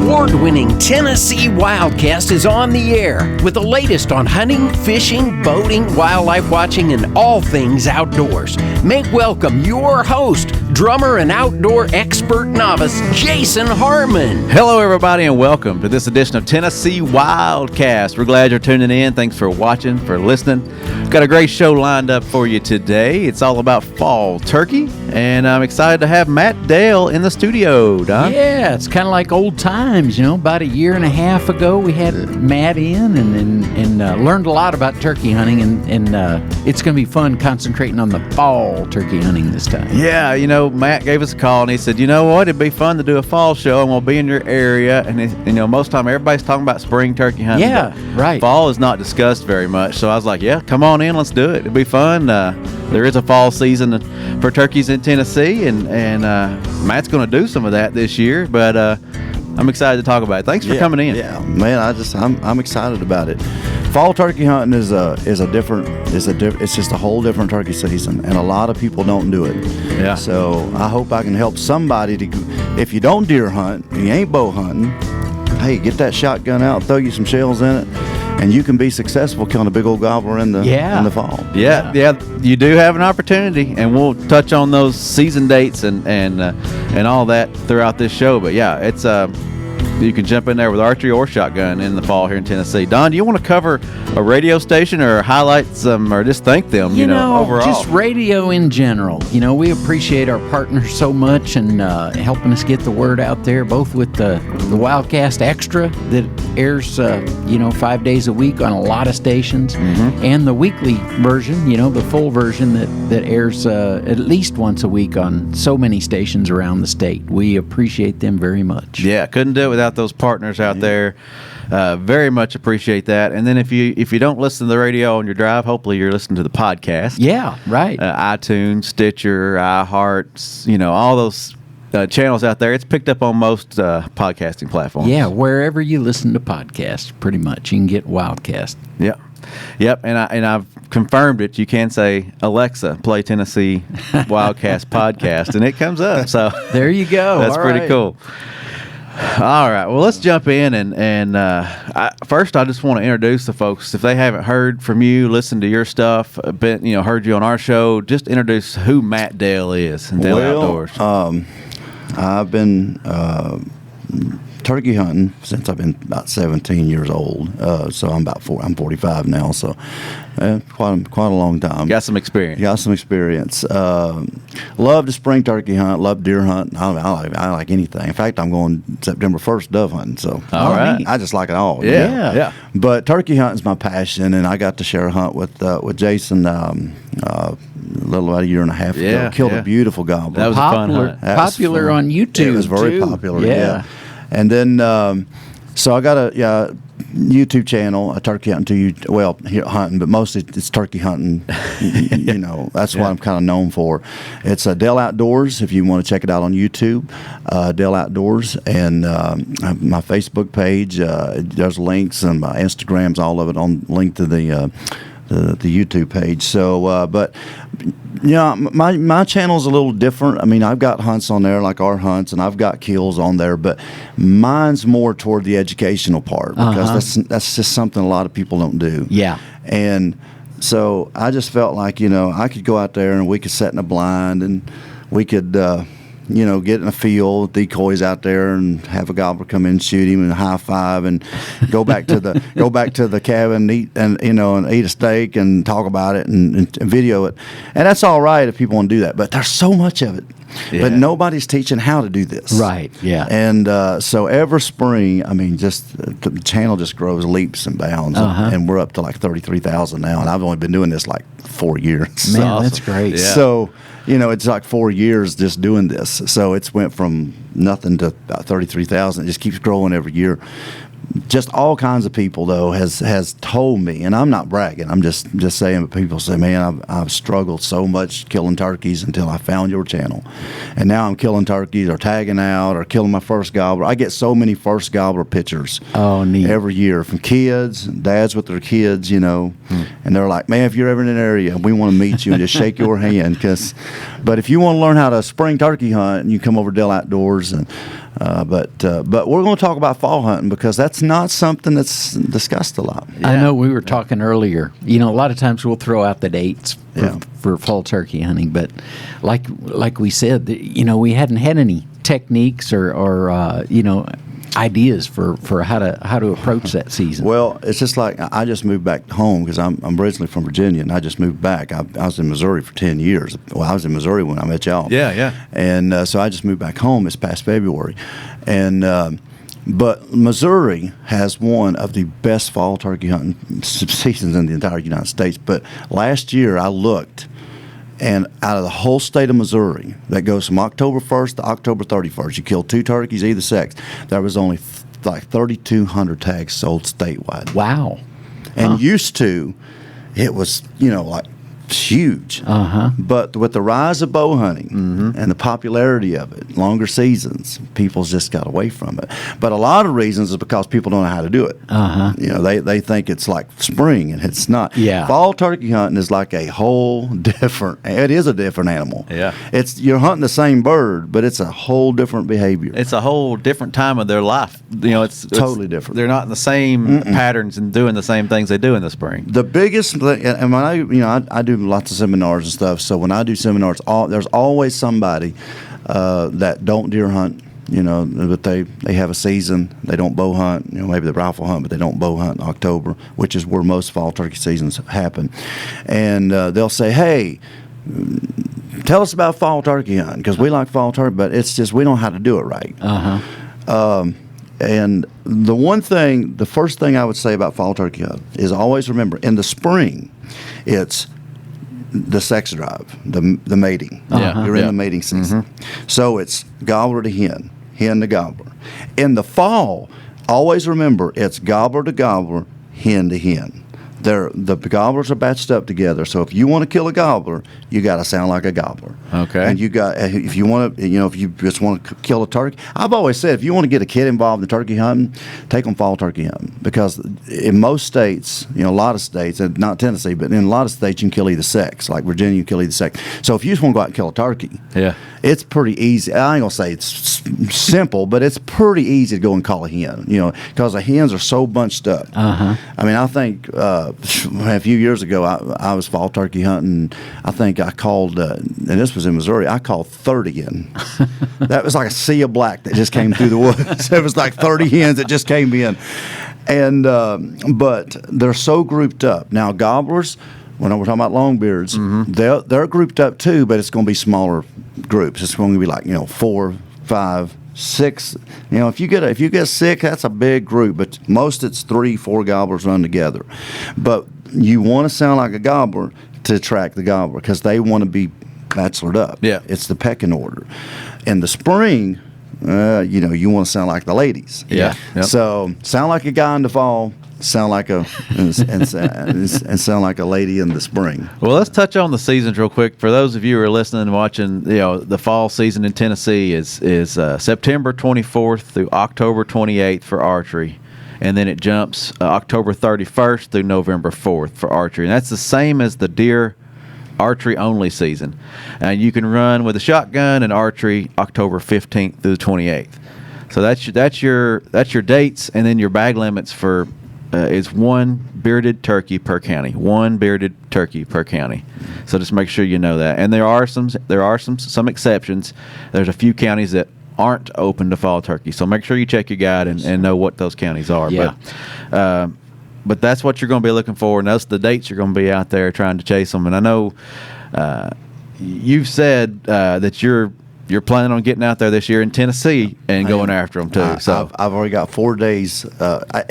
award-winning Tennessee Wildcast is on the air with the latest on hunting, fishing, boating, wildlife watching, and all things outdoors. Make welcome your host, drummer and outdoor expert novice, Jason Harmon. Hello, everybody, and welcome to this edition of Tennessee Wildcast. We're glad you're tuning in. Thanks for watching, for listening. We've got a great show lined up for you today. It's all about fall turkey, and I'm excited to have Matt Dale in the studio, Don. Yeah, it's kind of like old times, you know. About a year and a half ago, we had Matt in and learned a lot about turkey hunting, and it's going to be fun concentrating on the fall turkey hunting this time. Yeah, you know, Matt gave us a call, and he said, you know what, it'd be fun to do a fall show, and we'll be in your area. And, you know, most of the time, everybody's talking about spring turkey hunting. Yeah, right. Fall is not discussed very much, so I was like, yeah, come on in, let's do it. It'll be fun. There is a fall season for turkeys in Tennessee, and Matt's going to do some of that this year, but I'm excited to talk about it. Thanks for coming in. Yeah, man, I'm excited about it. Fall turkey hunting is just a whole different turkey season, and a lot of people don't do it. Yeah. So I hope I can help somebody to. If you don't deer hunt, you ain't bow hunting. Hey, get that shotgun out, throw you some shells in it, and you can be successful killing a big old gobbler in the fall. Yeah, you do have an opportunity, and we'll touch on those season dates and all that throughout this show. But yeah, it's you can jump in there with archery or shotgun in the fall here in Tennessee. Don, do you want to cover a radio station or highlight some, or just thank them, you know, overall? Just radio in general. You know, we appreciate our partners so much and helping us get the word out there, both with the Wildcast Extra that airs, 5 days a week on a lot of stations, and the weekly version, you know, the full version that airs at least once a week on so many stations around the state. We appreciate them very much. Yeah, couldn't do it without those partners out there. Very much appreciate that. And then if you don't listen to the radio on your drive, hopefully you're listening to the podcast. Yeah, right. iTunes, Stitcher, iHeart, you know, all those channels out there. It's picked up on most podcasting platforms. Yeah, wherever you listen to podcasts, pretty much you can get Wildcast. Yep. And I've confirmed it. You can say, Alexa, play Tennessee Wildcast podcast, and it comes up. So there you go. That's pretty cool. All right. Well, let's jump in, and first, I just want to introduce the folks. If they haven't heard from you, listened to your stuff, heard you on our show, just introduce who Matt Dale is in Dale Outdoors. I've been turkey hunting since I've been about 17 years old. So I'm 45 now. So quite a long time. Got some experience. Love to spring turkey hunt. Love deer hunt. I like anything. In fact, I'm going September 1st dove hunting. So all right. I just like it all. Yeah. But turkey hunting is my passion, and I got to share a hunt with Jason a little about a year and a half ago. Killed a beautiful gobbler. That was a fun hunt. Popular on YouTube. It was very too. popular. Yeah. And then, so I got a YouTube channel, a turkey hunting hunting, but mostly it's turkey hunting. That's what I'm kind of known for. It's Dale Outdoors. If you want to check it out on YouTube, Dale Outdoors, and my Facebook page. There's links, and my Instagram's all of it on linked to the YouTube page. So, but my channel's a little different. I mean, I've got hunts on there like our hunts, and I've got kills on there, but mine's more toward the educational part because that's just something a lot of people don't do. Yeah. And so I just felt like, I could go out there and we could set in a blind, and we could get in a field, decoys out there, and have a gobbler come in, shoot him, and high five, and go back to the cabin, and eat a steak, and talk about it, and video it, and that's all right if people want to do that. But there's so much of it, but nobody's teaching how to do this. Right. Yeah. And so every spring, I mean, just the channel just grows leaps and bounds, and we're up to like 33,000 now, and I've only been doing this like 4 years. Man, awesome. That's great. Yeah. So. It's like 4 years just doing this. So it's went from nothing to about 33,000. It just keeps growing every year. Just all kinds of people, though, has told me, and I'm not bragging, I'm just saying, but people say, man, I've struggled so much killing turkeys until I found your channel. And now I'm killing turkeys or tagging out or killing my first gobbler. I get so many first gobbler pictures every year from kids, dads with their kids, and they're like, man, if you're ever in an area, we want to meet you and just shake your hand. But if you want to learn how to spring turkey hunt, you come over to Dale Outdoors, and But we're going to talk about fall hunting because that's not something that's discussed a lot. I know we were talking earlier. A lot of times we'll throw out the dates for fall turkey hunting, but like we said, we hadn't had any techniques or ideas for how to approach that season. Well, it's just like I just moved back home because I'm originally from Virginia, and I just moved back. I was in Missouri for 10 years. Well, I was in Missouri when I met y'all. Yeah. And so I just moved back home this past February. And but Missouri has one of the best fall turkey hunting seasons in the entire United States. But last year I looked, and out of the whole state of Missouri, that goes from October 1st to October 31st, you kill 2 turkeys, either sex, there was only like 3,200 tags sold statewide. Wow. And used to, it was, like huge. But with the rise of bow hunting and the popularity of it, longer seasons, people just got away from it. But a lot of reasons is because people don't know how to do it. They think it's like spring, and it's not. Yeah. Fall turkey hunting is like a whole different. It is a different animal. Yeah. You're hunting the same bird, but it's a whole different behavior. It's a whole different time of their life. It's totally different. They're not in the same patterns and doing the same things they do in the spring. The biggest thing, and when I do lots of seminars and stuff. So when I do seminars, there's always somebody that don't deer hunt, but they have a season. They don't bow hunt. Maybe they rifle hunt, but they don't bow hunt in October, which is where most fall turkey seasons happen. And they'll say, "Hey, tell us about fall turkey hunting because we like fall turkey, but it's just we don't know how to do it right." And the first thing I would say about fall turkey hunting is always remember in the spring, it's the sex drive, the mating. You're in the mating season. So it's gobbler to hen to gobbler. In the fall, always remember it's gobbler to gobbler, hen to hen. The gobblers are batched up together. So if you want to kill a gobbler, you got to sound like a gobbler. Okay. And if you want to, if you just want to kill a turkey, I've always said if you want to get a kid involved in turkey hunting, take them fall turkey hunting because in most states, a lot of states, and not Tennessee, but in a lot of states, you can kill either sex. Like Virginia, you can kill either sex. So if you just want to go out and kill a turkey, it's pretty easy. I ain't gonna say it's simple, but it's pretty easy to go and call a hen. Because the hens are so bunched up. I mean, I think. A few years ago, I was fall turkey hunting. I think I called, and this was in Missouri, I called 30 in. That was like a sea of black that just came through the woods. It was like 30 hens that just came in. And but they're so grouped up. Now, gobblers, when we're talking about longbeards, they're grouped up too, but it's going to be smaller groups. It's going to be like, 4, 5, 6. If you get 6, that's a big group, but most it's 3, 4 gobblers run together. But you want to sound like a gobbler to attract the gobbler because they want to be bachelored up. Yeah. It's the pecking order. In the spring, you want to sound like the ladies. Yeah. Yep. So sound like a guy in the fall, sound like and sound like a lady in the spring. Well, let's touch on the seasons real quick. For those of you who are listening and watching, the fall season in Tennessee is September 24th through October 28th for archery, and then it jumps October 31st through November 4th for archery, and that's the same as the deer archery-only season. And you can run with a shotgun and archery October 15th through the 28th. So that's your dates, and then your bag limits for. Is 1 bearded turkey per county. 1 bearded turkey per county. So just make sure you know that. And there are some exceptions. There's a few counties that aren't open to fall turkey. So make sure you check your guide and know what those counties are. Yeah. But that's what you're going to be looking for, and that's the dates you're going to be out there trying to chase them. And I know you've said that you're planning on getting out there this year in Tennessee and going after them too. So I've already got 4 days.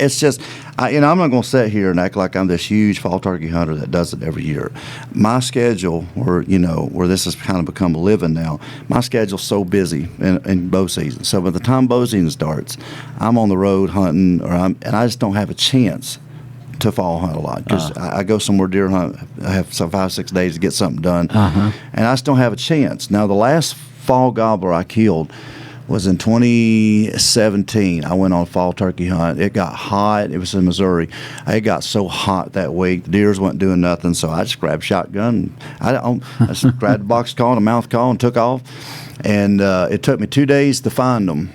It's just, I'm not going to sit here and act like I'm this huge fall turkey hunter that does it every year. My schedule, where this has kind of become a living now, my schedule's so busy in bow season. So by the time bow season starts, I'm on the road hunting, and I just don't have a chance to fall hunt a lot because I go somewhere deer hunt. I have 5-6 days to get something done, and I just don't have a chance. Now the last fall gobbler I killed was in 2017. I went on a fall turkey hunt. It got hot. It was in Missouri. It got so hot that week. The deers wasn't doing nothing, so I just grabbed a shotgun. I just grabbed a box call and a mouth call and took off. And it took me 2 days to find them.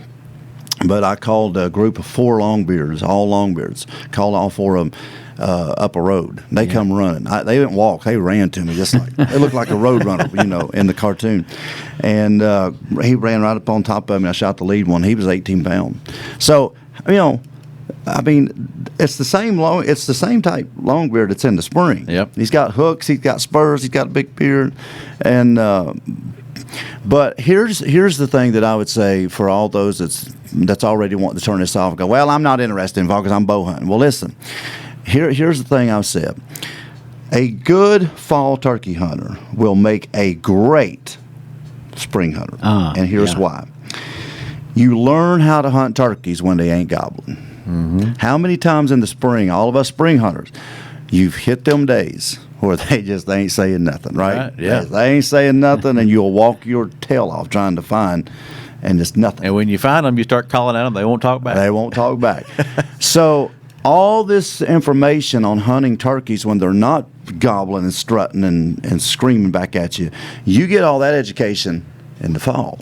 But I called a group of 4 longbeards, all longbeards, called all 4 of them up a road. They come running. They didn't walk. They ran to me just like, they looked like a road runner, in the cartoon. And he ran right up on top of me. I shot the lead one. He was 18 pounds. So, I mean, it's the same type longbeard that's in the spring. Yep. He's got hooks. He's got spurs. He's got a big beard. And but here's the thing that I would say for all those that's already wanting to turn this off and go, well, I'm not interested in fall because I'm bow hunting. Well, listen, here's the thing I've said. A good fall turkey hunter will make a great spring hunter. And here's why. You learn how to hunt turkeys when they ain't gobbling. Mm-hmm. How many times in the spring, all of us spring hunters, you've hit them days where they ain't saying nothing, right? Yeah. They ain't saying nothing, and you'll walk your tail off trying to find, and it's nothing. And when you find them, you start calling at them. They won't talk back. They won't talk back. So all this information on hunting turkeys when they're not gobbling and strutting and screaming back at you, you get all that education in the fall.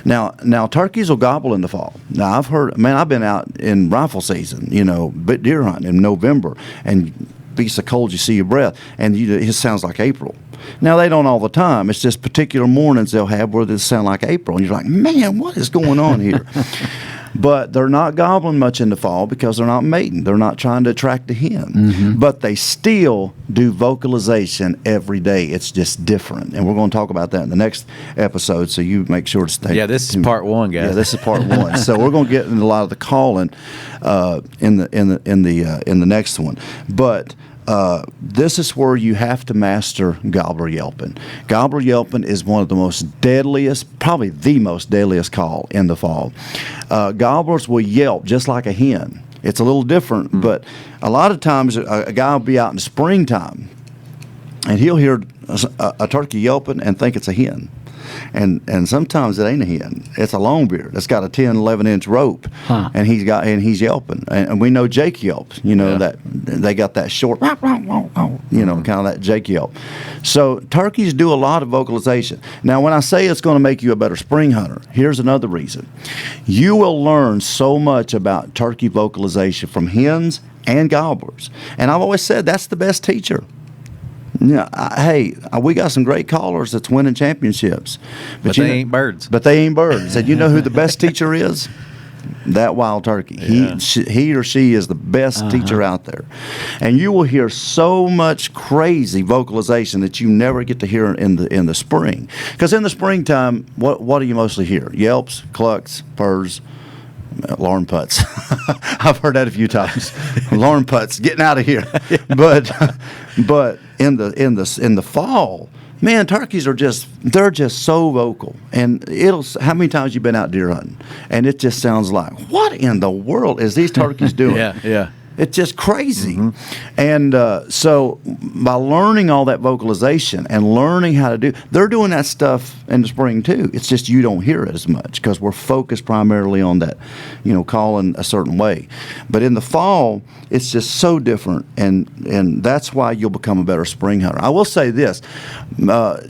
Now turkeys will gobble in the fall. Now I've been out in rifle season, deer hunting in November, and be so cold you see your breath, and it sounds like April. Now they don't all the time. It's just particular mornings they'll have where they sound like April, and you're like, man, what is going on here? But they're not gobbling much in the fall because they're not mating. They're not trying to attract a hen. Mm-hmm. But they still do vocalization every day. It's just different. And we're going to talk about that in the next episode, so you make sure to stay. Yeah, this is part 1, guys. Yeah, this is part 1. So we're going to get into a lot of the calling in the next one. But this is where you have to master gobbler yelping. Gobbler yelping is one of the most deadliest, probably the most deadliest call in the fall. Gobblers will yelp just like a hen. It's a little different, but a lot of times a guy will be out in the springtime and he'll hear a turkey yelping and think it's a hen. And sometimes it ain't a hen. It's a longbeard. It's got a 10, 11-inch rope, and he's yelping. And we know Jake yelps. That they got that short, kind of that Jake yelp. So turkeys do a lot of vocalization. Now, when I say it's going to make you a better spring hunter, here's another reason. You will learn so much about turkey vocalization from hens and gobblers. And I've always said that's the best teacher. We got some great callers that's winning championships. But they ain't birds. But they ain't birds. And you know who the best teacher is? That wild turkey. Yeah. He or she is the best teacher out there. And you will hear so much crazy vocalization that you never get to hear in the spring. Because in the springtime, what do you mostly hear? Yelps, clucks, purrs, alarm putts. I've heard that a few times. Alarm putts, getting out of here. But in the fall, man, turkeys they're just so vocal. And how many times you been out deer hunting? And it just sounds like, what in the world is these turkeys doing? Yeah. It's just crazy. Mm-hmm. And so by learning all that vocalization and learning how to they're doing that stuff in the spring too. It's just you don't hear it as much because we're focused primarily on that, calling a certain way. But in the fall, it's just so different, and that's why you'll become a better spring hunter. I will say this, a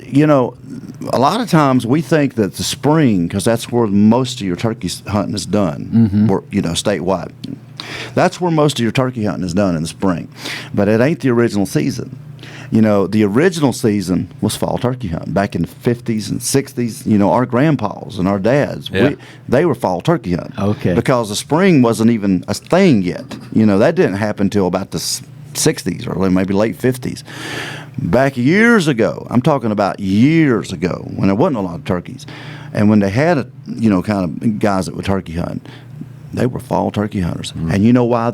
lot of times we think that the spring, because that's where most of your turkey hunting is done, statewide. That's where most of your turkey hunting is done in the spring. But it ain't the original season. The original season was fall turkey hunting. Back in the 50s and 60s, our grandpas and our dads, they were fall turkey hunting. Okay. Because the spring wasn't even a thing yet. That didn't happen until about the 60s or maybe late 50s. Back years ago, I'm talking about years ago, when there wasn't a lot of turkeys, and when they had, kind of guys that were turkey hunting, they were fall turkey hunters. Mm-hmm. And you know why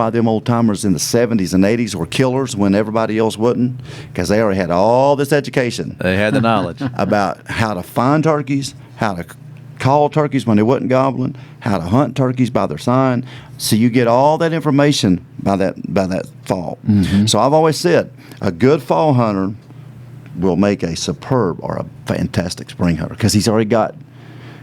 them old timers in the 70s and 80s were killers when everybody else wouldn't? Because they already had all this education. They had the knowledge about how to find turkeys, how to call turkeys when they wasn't gobbling, how to hunt turkeys by their sign. So you get all that information by that fall. Mm-hmm. So I've always said a good fall hunter will make a superb or a fantastic spring hunter because he's already got,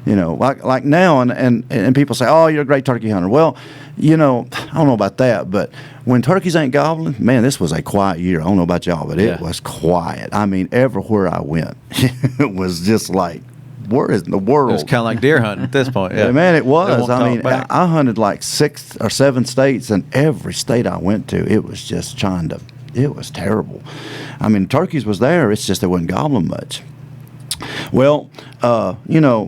like now, and people say, oh, you're a great turkey hunter. Well, I don't know about that, but when turkeys ain't gobbling, man, this was a quiet year. I don't know about y'all, but it was quiet. I mean, everywhere I went, it was just like where is in the world? It was kind of like deer hunting at this point. Yeah, man, it was. won't I mean, talk back. I hunted like 6 or 7 states, and every state I went to, it was just it was terrible. I mean, turkeys was there. It's just they wasn't gobbling much. Well,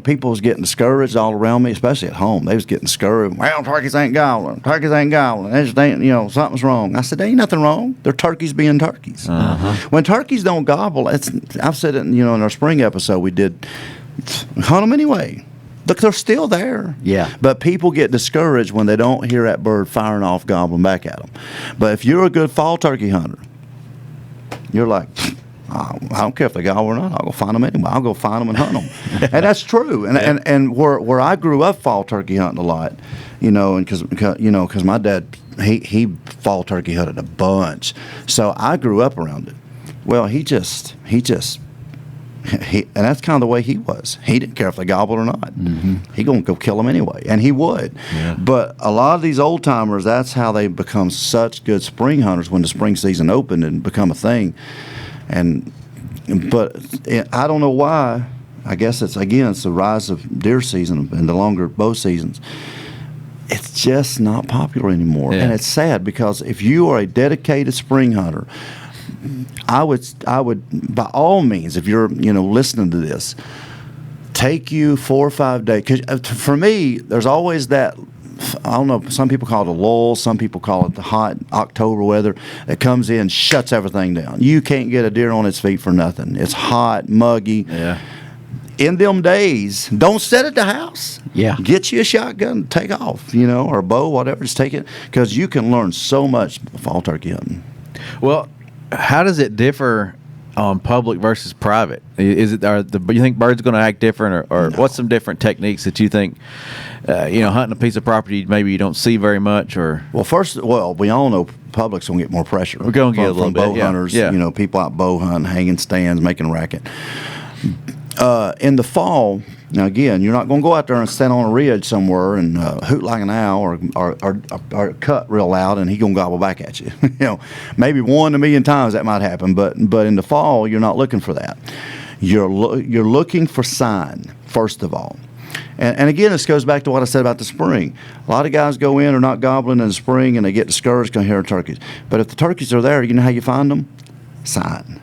people was getting discouraged all around me, especially at home. They was getting discouraged. Well, turkeys ain't gobbling. Turkeys ain't gobbling. They just ain't, something's wrong. I said, there ain't nothing wrong. They're turkeys being turkeys. When turkeys don't gobble, I've said it, in our spring episode we did, hunt them anyway. Look, they're still there. Yeah. But people get discouraged when they don't hear that bird firing off, gobbling back at them. But if you're a good fall turkey hunter, you're like, I don't care if they gobble or not. I'll go find them anyway. I'll go find them and hunt them. And that's true. And where I grew up fall turkey hunting a lot, and because my dad, he fall turkey hunted a bunch. So I grew up around it. Well, he just, and that's kind of the way he was. He didn't care if they gobbled or not. Mm-hmm. He gonna go kill them anyway, and he would. Yeah. But a lot of these old timers, that's how they become such good spring hunters when the spring season opened and become a thing. But I don't know why. I guess it's the rise of deer season and the longer bow seasons. It's just not popular anymore, and it's sad because if you are a dedicated spring hunter, I would by all means, if you're listening to this, take you 4 or 5 days. Because for me, there's always that. I don't know. Some people call it a lull. Some people call it the hot October weather that comes in, shuts everything down. You can't get a deer on its feet for nothing. It's hot, muggy. Yeah. In them days, don't sit at the house. Yeah. Get you a shotgun, take off, or a bow, whatever. Just take it because you can learn so much fall turkey hunting. Well, how does it differ on public versus private? Is it you think birds going to act different, or No. what's some different techniques that you think, hunting a piece of property maybe you don't see very much, or? Well, we all know public's gonna get more pressure. We're gonna get a little from bow bit, hunters. yeah. People out bow hunting, hanging stands, making racket. In the fall, now again, you're not going to go out there and stand on a ridge somewhere and hoot like an owl or cut real loud and he going to gobble back at you. Maybe 1 in a million times that might happen, but in the fall, you're not looking for that. You're looking for sign, first of all. And again, this goes back to what I said about the spring. A lot of guys go in or not gobbling in the spring and they get discouraged going to hear turkeys. But if the turkeys are there, you know how you find them? Sign.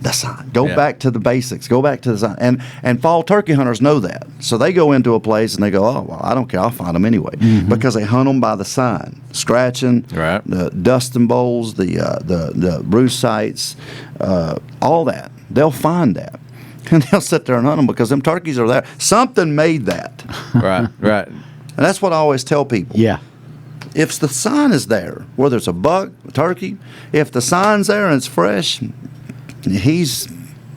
The sign. Go back to the basics. Go back to the sign. And fall turkey hunters know that. So they go into a place and they go, oh, well, I don't care. I'll find them anyway. Mm-hmm. Because they hunt them by the sign. Scratching, right. The dusting bowls, the roost sites, all that. They'll find that. And they'll sit there and hunt them because them turkeys are there. Something made that. Right. And that's what I always tell people. Yeah. If the sign is there, whether it's a buck, a turkey, if the sign's there and it's fresh,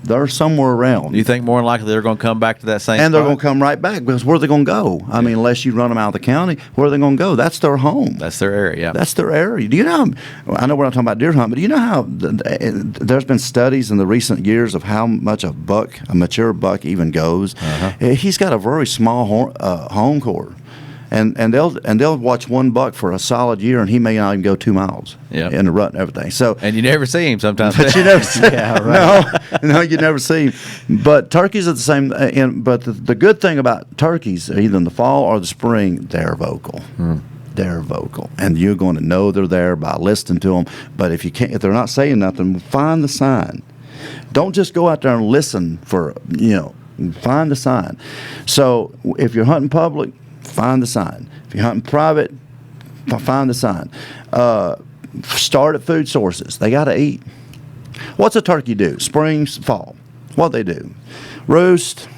they're somewhere around. You think more than likely they're going to come back to that same and spot? they're going to come right back because where are they going to go? I mean, unless you run them out of the county, where are they going to go? That's their home. That's their area, yeah. That's their area. Do you know, I know we're not talking about deer hunt, but do you know how there's been studies in the recent years of how much a mature buck even goes? Uh-huh. He's got a very small home cord. And they'll watch one buck for a solid year, and he may not even go 2 miles in the rut and everything. So and you never see him sometimes. But you never see No, you never see him. But turkeys are the same. But the good thing about turkeys, either in the fall or the spring, they're vocal. They're vocal, and you're going to know they're there by listening to them. But if they're not saying nothing, find the sign. Don't just go out there and listen for find the sign. So if you're hunting public, find the sign. If you're hunting private, find the sign. Start at food sources. They got to eat. What's a turkey do? Spring, fall. What they do? Roost,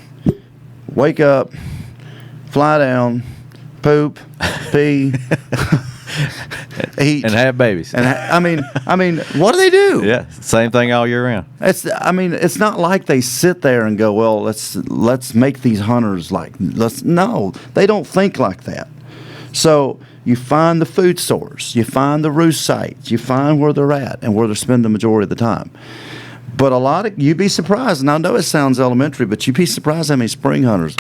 wake up, fly down, poop, pee, eat, and have babies. And I mean, what do they do? Yeah, same thing all year round. It's not like they sit there and go, well, let's make these hunters no, they don't think like that. So you find the food source, you find the roost sites, you find where they're at and where they're spending the majority of the time. But you'd be surprised, and I know it sounds elementary, but you'd be surprised how many spring hunters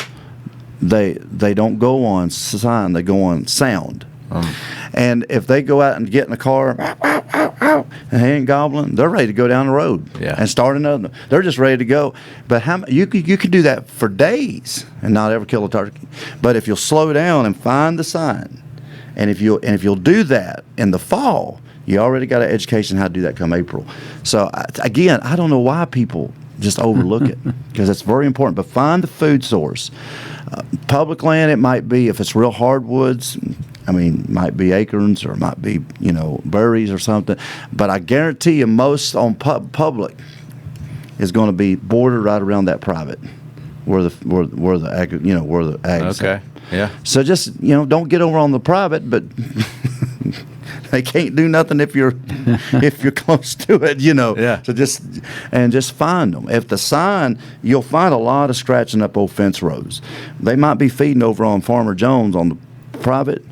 they don't go on sign, they go on sound. And if they go out and get in a car and they ain't gobbling, they're ready to go down the road and start another. They're just ready to go. But you can do that for days and not ever kill a turkey. But if you'll slow down and find the sign, and if you'll do that in the fall, you already got an education how to do that come April. So again, I don't know why people just overlook it, because it's very important. But find the food source. Public land, it might be, if it's real hardwoods, I mean, might be acorns or it might be, berries or something. But I guarantee you most on public is going to be bordered right around that private where the ag. Okay. Yeah. So just, don't get over on the private, but they can't do nothing if you're close to it, Yeah. So just find them. If the sign, you'll find a lot of scratching up old fence rows. They might be feeding over on Farmer Jones on the private,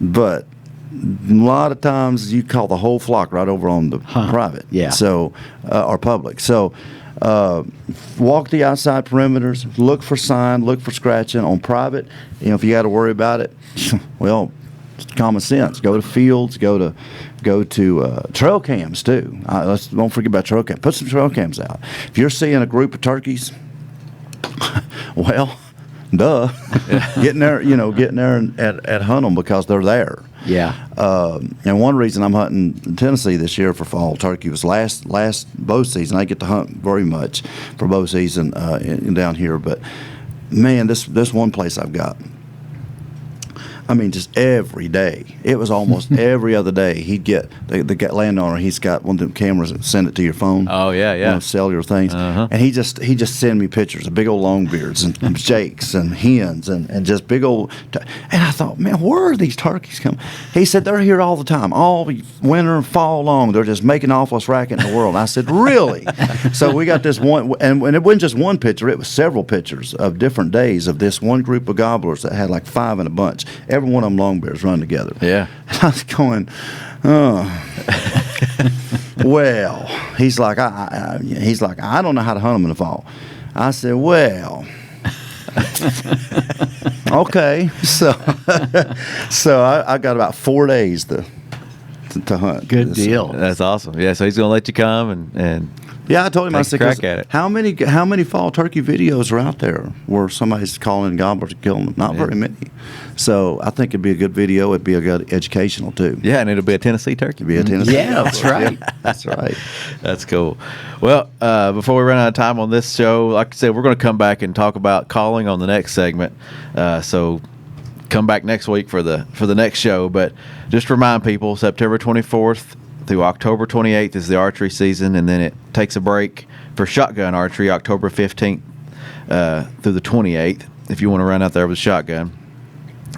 but a lot of times you call the whole flock right over on the private. Yeah. So or public. So walk the outside perimeters, look for sign, look for scratching on private. If you got to worry about it, well, it's common sense. Go to fields, go to trail cams too. Don't forget about trail cams. Put some trail cams out. If you're seeing a group of turkeys, well, duh, get in there and hunt them because they're there. Yeah. And one reason I'm hunting in Tennessee this year for fall turkey was last bow season. I get to hunt very much for bow season down here, but man, this one place I've got, I mean, just every day. It was almost every other day. He'd get the landowner. He's got one of them cameras that send it to your phone. Oh yeah. Cellular things. And he just send me pictures of big old longbeards and jakes and hens and just big old. And I thought, man, where are these turkeys coming? He said they're here all the time, all winter and fall long. They're just making the awfulest racket in the world. And I said, really? So we got this one, and it wasn't just one picture. It was several pictures of different days of this one group of gobblers that had like 5 in a bunch. Every one of them long bears run together. Yeah. And I was going, well, he's like, I don't know how to hunt them in the fall. I said, well, okay. So I got about 4 days to hunt. Good deal. That's awesome. Yeah. So he's going to let you come and yeah, I told him, I take a said, crack at it. how many fall turkey videos are out there where somebody's calling gobblers and killing them? Not very many. So I think it'd be a good video. It'd be a good educational too. Yeah, and it'll be a Tennessee turkey. It'd be a Tennessee. Yeah, that's right. Yeah, that's right. That's cool. Well, before we run out of time on this show, like I said, we're going to come back and talk about calling on the next segment. So come back next week for the next show. But just remind people, September 24th through October 28th is the archery season, and then it takes a break for shotgun archery October 15th through the 28th if you want to run out there with a shotgun.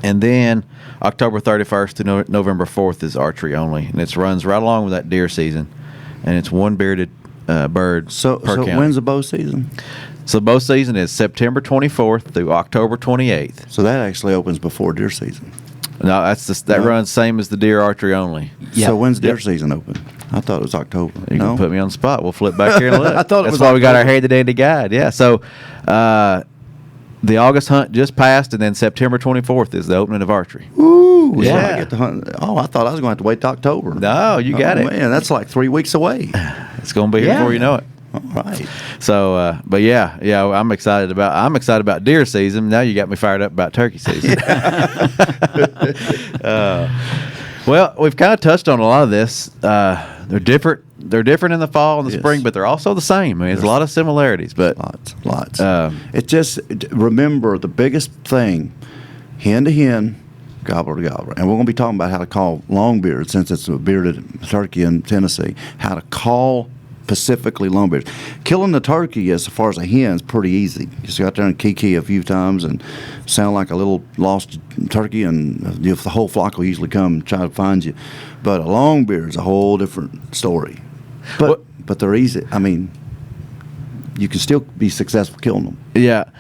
And then October 31st to November 4th is archery only, and it runs right along with that deer season, and it's one bearded bird per county. When's the bow season? So bow season is September 24th through October 28th. So that actually opens before deer season. No, that runs same as the deer archery only. Yep. So when's deer season open? I thought it was October. You're going to put me on the spot. We'll flip back here and look. I thought it That's was why we got our October. handy-dandy guide. Yeah, so the August hunt just passed, and then September 24th is the opening of archery. Ooh, Yeah. so I get to hunt. Oh, I thought I was going to have to wait till October. No, you got it. Man, that's like 3 weeks away. It's going to be here before you know it. All right. So, but yeah, I'm excited about deer season. Now you got me fired up about turkey season. Well, we've kind of touched on a lot of this. They're different. They're different in the fall and the spring, but they're also the same. I mean, there's a lot of similarities, but Lots. Remember the biggest thing, hen to hen, gobbler to gobbler. And we're going to be talking about how to call longbeard, since it's a bearded turkey in Tennessee, how to call specifically longbeards. Killing the turkey, as far as a hen, is pretty easy. You just go out there and kiki a few times and sound like a little lost turkey, and the whole flock will usually come and try to find you. But a longbeard is a whole different story. But they're easy. I mean, you can still be successful killing them. yeah.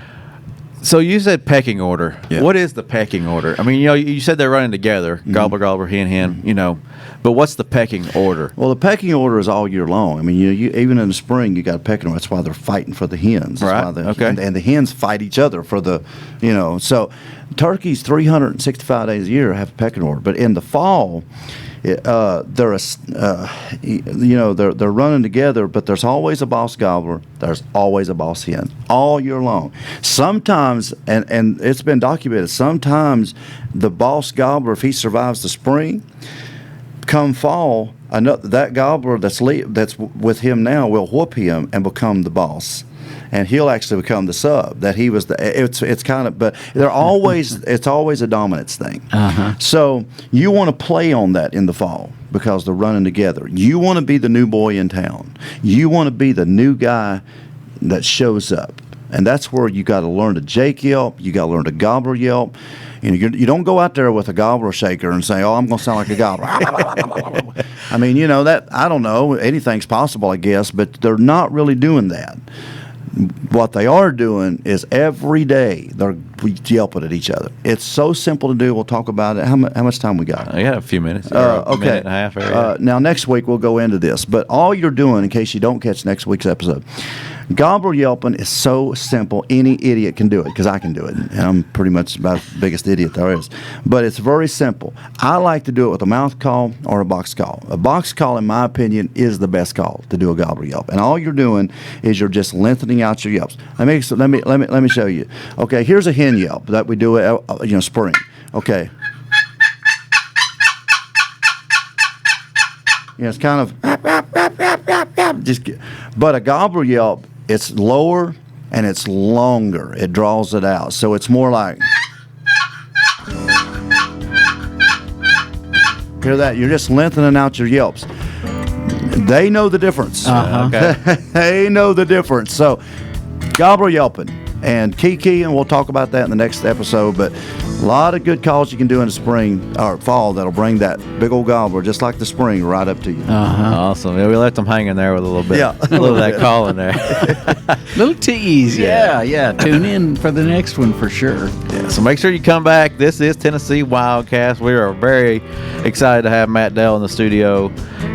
So you said pecking order. Yeah. What is the pecking order? I mean, you said they're running together, gobbler, gobbler, hen, hen, but what's the pecking order? Well, the pecking order is all year long. I mean, you even in the spring, you got a pecking order. That's why they're fighting for the hens. That's Right. why Okay. And the hens fight each other for the, so turkeys 365 days a year have a pecking order. But in the fall, they're running together, but there's always a boss gobbler. There's always a boss hen all year long. Sometimes, and it's been documented, sometimes the boss gobbler, if he survives the spring, come fall, that gobbler that's with him now will whoop him and become the boss. And he'll actually become the sub. That he was it's kind of, but they're always it's always a dominance thing. So you want to play on that in the fall because they're running together. You want to be the new boy in town. You want to be the new guy that shows up, and that's where you got to learn to Jake yelp. You got to learn to gobbler yelp. You don't go out there with a gobbler shaker and say, "Oh, I'm going to sound like a gobbler." I mean, that I don't know. Anything's possible, I guess, but they're not really doing that. What they are doing is every day they're yelping at each other. It's so simple to do. We'll talk about it. How much time we got? I got a few minutes. Okay. A minute and a half area. Now, next week we'll go into this. But all you're doing, in case you don't catch next week's episode, gobbler yelping is so simple. Any idiot can do it because I can do it. And I'm pretty much about the biggest idiot there is. But it's very simple. I like to do it with a mouth call or a box call. A box call, in my opinion, is the best call to do a gobbler yelp. And all you're doing is you're just lengthening out your yelps. Let me show you. Okay, here's a hen yelp that we do spring. Okay. It's kind of but a gobbler yelp, it's lower and it's longer. It draws it out, so it's more like. Hear that? You're just lengthening out your yelps. They know the difference. Okay. They know the difference. So, gobbler yelping and kiki, and we'll talk about that in the next episode. But a lot of good calls you can do in the spring or fall that'll bring that big old gobbler, just like the spring, right up to you. Awesome. Yeah, we left them hanging there with a little bit. Yeah. A little of that call in there. Little tease. Yeah. Tune in for the next one for sure. Yeah, so make sure you come back. This is Tennessee Wildcast. We are very excited to have Matt Dell in the studio.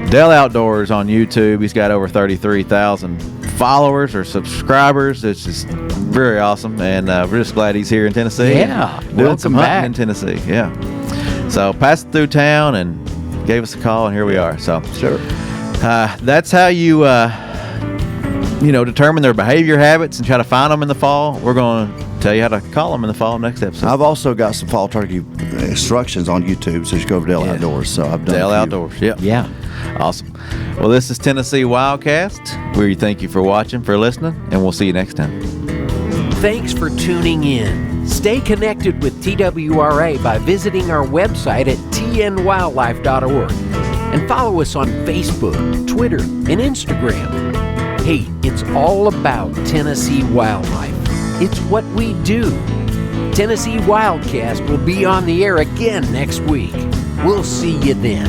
Dell Outdoors on YouTube. He's got over 33,000 followers or subscribers. It's just very awesome, and we're just glad he's here in Tennessee. Yeah, doing some welcome hunting back. in Tennessee. Yeah. So passed through town and gave us a call, and here we are. So Sure. that's how you determine their behavior habits and try to find them in the fall. We're going to tell you how to call them in the fall next episode. I've also got some fall turkey instructions on YouTube, so you should go over to Dell Outdoors. So I've done Dell a few. Outdoors. Yep. Yeah. Awesome. Well, this is Tennessee Wildcast. We thank you for watching, for listening, and we'll see you next time. Thanks for tuning in. Stay connected with TWRA by visiting our website at tnwildlife.org and follow us on Facebook, Twitter, and Instagram. Hey, it's all about Tennessee wildlife. It's what we do. Tennessee Wildcast will be on the air again next week. We'll see you then.